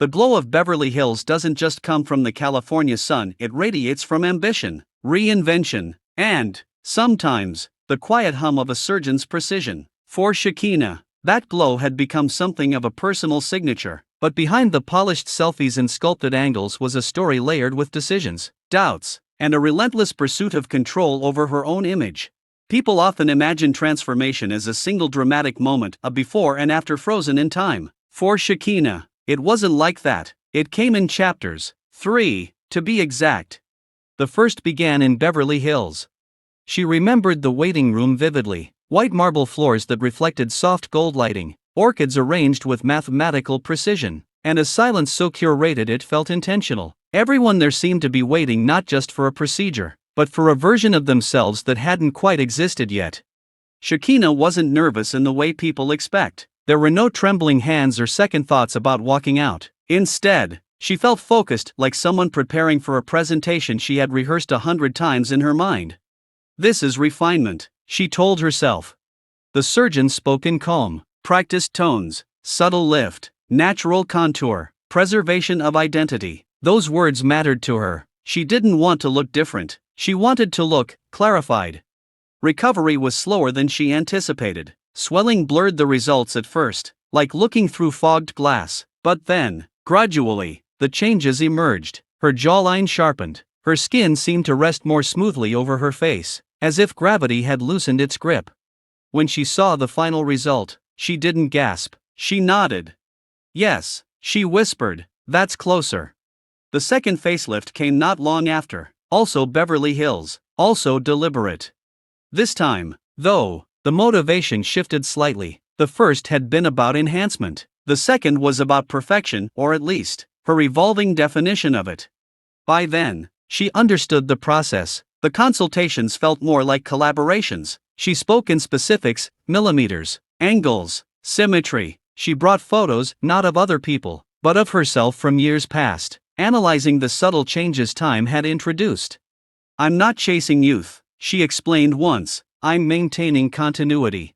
The glow of Beverly Hills doesn't just come from the California sun, it radiates from ambition, reinvention, and, sometimes, the quiet hum of a surgeon's precision. For Shekinah, that glow had become something of a personal signature. But behind the polished selfies and sculpted angles was a story layered with decisions, doubts, and a relentless pursuit of control over her own image. People often imagine transformation as a single dramatic moment, a before and after frozen in time. For Shekinah, it wasn't like that. It came in chapters, 3, to be exact. The first began in Beverly Hills. She remembered the waiting room vividly, white marble floors that reflected soft gold lighting, orchids arranged with mathematical precision, and a silence so curated it felt intentional. Everyone there seemed to be waiting not just for a procedure, but for a version of themselves that hadn't quite existed yet. Shekinah wasn't nervous in the way people expect. There were no trembling hands or second thoughts about walking out. Instead, she felt focused, like someone preparing for a presentation she had rehearsed 100 times in her mind. "This is refinement," she told herself. The surgeon spoke in calm, practiced tones, subtle lift, natural contour, preservation of identity. Those words mattered to her. She didn't want to look different. She wanted to look clarified. Recovery was slower than she anticipated. Swelling blurred the results at first, like looking through fogged glass. But then, gradually, the changes emerged. Her jawline sharpened. Her skin seemed to rest more smoothly over her face, as if gravity had loosened its grip. When she saw the final result, she didn't gasp. She nodded. Yes, she whispered, "That's closer." The second facelift came not long after, also Beverly Hills, also deliberate. This time, though, the motivation shifted slightly. The first had been about enhancement. The second was about perfection, or at least, her evolving definition of it. By then, she understood the process. The consultations felt more like collaborations. She spoke in specifics, millimeters, angles, symmetry. She brought photos, not of other people, but of herself from years past, analyzing the subtle changes time had introduced. "I'm not chasing youth," she explained once, "I'm maintaining continuity."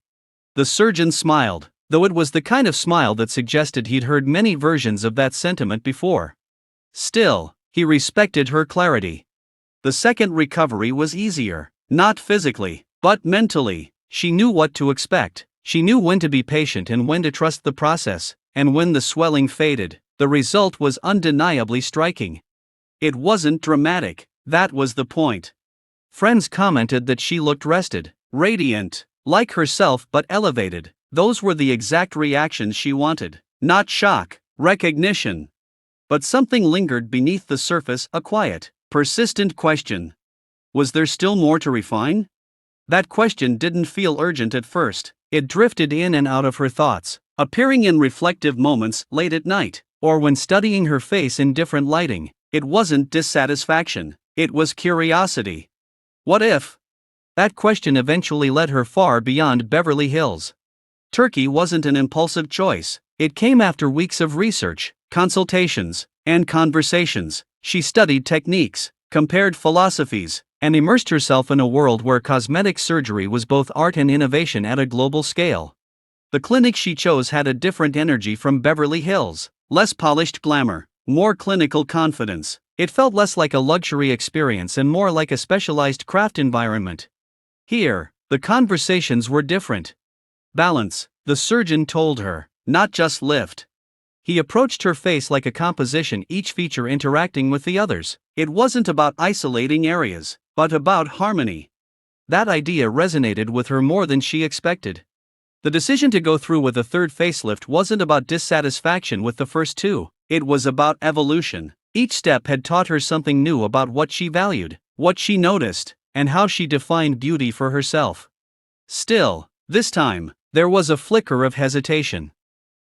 The surgeon smiled, though it was the kind of smile that suggested he'd heard many versions of that sentiment before. Still, he respected her clarity. The second recovery was easier, not physically, but mentally. She knew what to expect. She knew when to be patient and when to trust the process, and when the swelling faded, the result was undeniably striking. It wasn't dramatic, that was the point. Friends commented that she looked rested, radiant, like herself but elevated. Those were the exact reactions she wanted. Not shock, recognition. But something lingered beneath the surface, a quiet, persistent question. Was there still more to refine? That question didn't feel urgent at first. It drifted in and out of her thoughts, appearing in reflective moments late at night, or when studying her face in different lighting. It wasn't dissatisfaction, it was curiosity. What if? That question eventually led her far beyond Beverly Hills. Turkey wasn't an impulsive choice. It came after weeks of research, consultations, and conversations. She studied techniques, compared philosophies, and immersed herself in a world where cosmetic surgery was both art and innovation at a global scale. The clinic she chose had a different energy from Beverly Hills, less polished glamour, more clinical confidence. It felt less like a luxury experience and more like a specialized craft environment. Here, the conversations were different. Balance, the surgeon told her, not just lift. He approached her face like a composition, each feature interacting with the others. It wasn't about isolating areas, but about harmony. That idea resonated with her more than she expected. The decision to go through with a third facelift wasn't about dissatisfaction with the first two, it was about evolution. Each step had taught her something new about what she valued, what she noticed, and how she defined beauty for herself. Still, this time, there was a flicker of hesitation.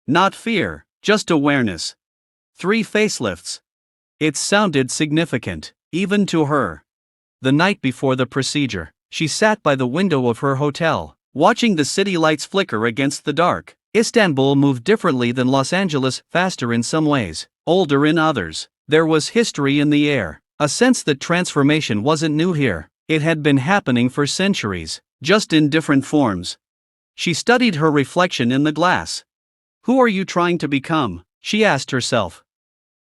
Not fear, just awareness. 3 facelifts. It sounded significant, even to her. The night before the procedure, she sat by the window of her hotel, watching the city lights flicker against the dark. Istanbul moved differently than Los Angeles, faster in some ways, older in others. There was history in the air, a sense that transformation wasn't new here. It had been happening for centuries, just in different forms. She studied her reflection in the glass. Who are you trying to become? She asked herself.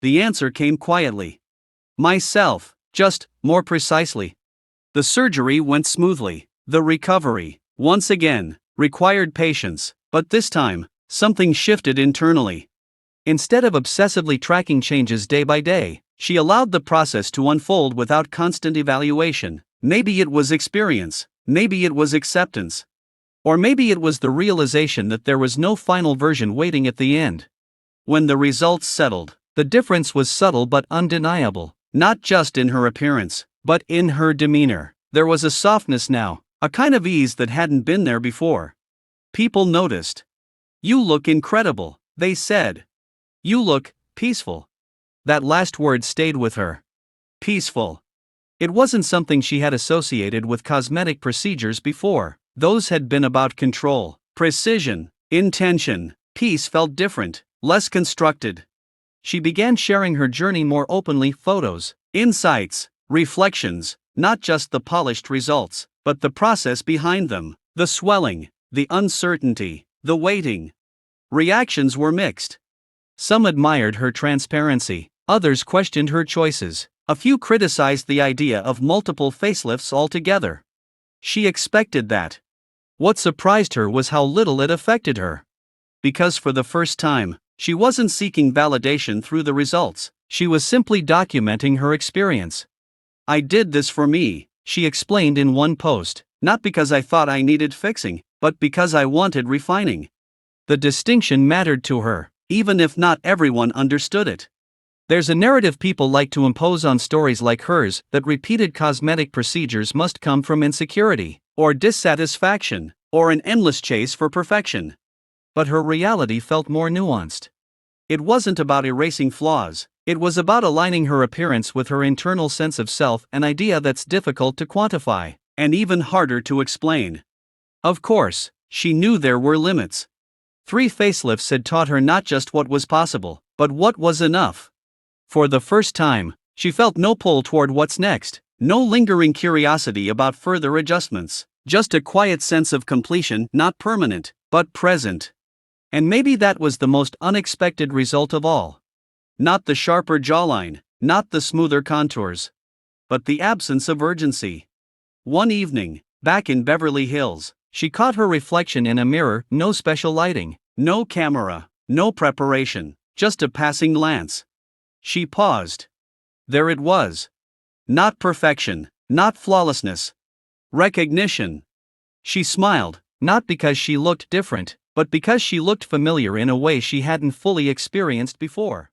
The answer came quietly. Myself, just more precisely. The surgery went smoothly. The recovery, once again, required patience, but this time, something shifted internally. Instead of obsessively tracking changes day by day, she allowed the process to unfold without constant evaluation. Maybe it was experience, maybe it was acceptance, or maybe it was the realization that there was no final version waiting at the end. When the results settled, the difference was subtle but undeniable, not just in her appearance, but in her demeanor. There was a softness now, a kind of ease that hadn't been there before. People noticed. "You look incredible," they said. "You look peaceful." That last word stayed with her. Peaceful. It wasn't something she had associated with cosmetic procedures before. Those had been about control, precision, intention. Peace felt different, less constructed. She began sharing her journey more openly, photos, insights, reflections, not just the polished results, but the process behind them, the swelling, the uncertainty, the waiting. Reactions were mixed. Some admired her transparency, others questioned her choices, a few criticized the idea of multiple facelifts altogether. She expected that. What surprised her was how little it affected her. Because for the first time, she wasn't seeking validation through the results, she was simply documenting her experience. "I did this for me," she explained in one post, "not because I thought I needed fixing, but because I wanted refining." The distinction mattered to her, even if not everyone understood it. There's a narrative people like to impose on stories like hers that repeated cosmetic procedures must come from insecurity, or dissatisfaction, or an endless chase for perfection. But her reality felt more nuanced. It wasn't about erasing flaws, it was about aligning her appearance with her internal sense of self, an idea that's difficult to quantify, and even harder to explain. Of course, she knew there were limits. 3 facelifts had taught her not just what was possible, but what was enough. For the first time, she felt no pull toward what's next, no lingering curiosity about further adjustments, just a quiet sense of completion, not permanent, but present. And maybe that was the most unexpected result of all. Not the sharper jawline, not the smoother contours, but the absence of urgency. One evening, back in Beverly Hills, she caught her reflection in a mirror, no special lighting, no camera, no preparation, just a passing glance. She paused. There it was. Not perfection, not flawlessness. Recognition. She smiled, not because she looked different, but because she looked familiar in a way she hadn't fully experienced before.